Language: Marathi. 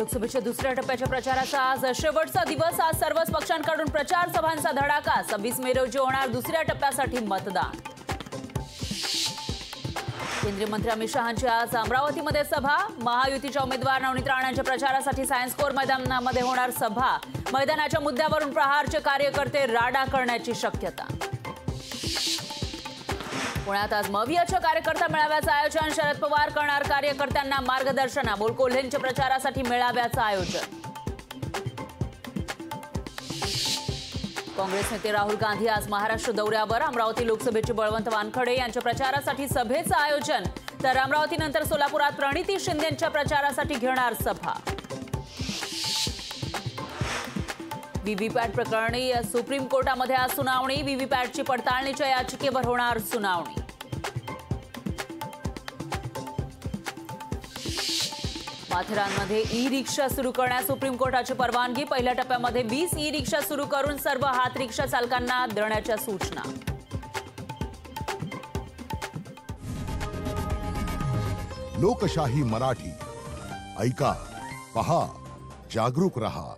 लोकसभेच्या दुसऱ्या टप्प्याच्या प्रचाराचा आज शेवटचा दिवस। आज सर्वच पक्षांकडून प्रचार सभांचा धडाका। 26 मे रोजी होणार दुसऱ्या टप्प्यासाठी मतदान। केंद्रीय मंत्री अमित शहांची आज अमरावतीमध्ये सभा। महायुतीच्या उमेदवार नवनीत राणांच्या प्रचारासाठी सायन्स कोर मैदानामध्ये होणार सभा। मैदानाच्या मुद्द्यावरून प्रहारचे कार्यकर्ते राडा करण्याची शक्यता। पुण्यात आज मवियाच्या कार्यकर्ता मेळाव्याचं आयोजन। शरद पवार करणार कार्यकर्त्यांना मार्गदर्शन। अमोल कोल्हेंच्या प्रचारासाठी मेळाव्याचं आयोजन। काँग्रेस नेते राहुल गांधी आज महाराष्ट्र दौऱ्यावर। अमरावती लोकसभेचे बळवंत वानखडे यांच्या प्रचारासाठी सभेचं आयोजन। तर अमरावतीनंतर सोलापुरात प्रणिती शिंदेंच्या प्रचारासाठी घेणार सभा। व्हीव्हीपॅट प्रकरणी सुप्रीम कोर्टामध्ये आज सुनावणी। व्हीव्हीपॅटची पडताळणीच्या याचिकेवर होणार सुनावणी। माथेरानमध्ये ई रिक्षा सुरू करण्यास सुप्रीम कोर्टाची परवानगी। पहिल्या टप्प्यामध्ये 20 ई रिक्षा सुरू करून सर्व हात रिक्षा चालकांना देण्याच्या सूचना। लोकशाही मराठी ऐका, पहा, जागरूक रहा।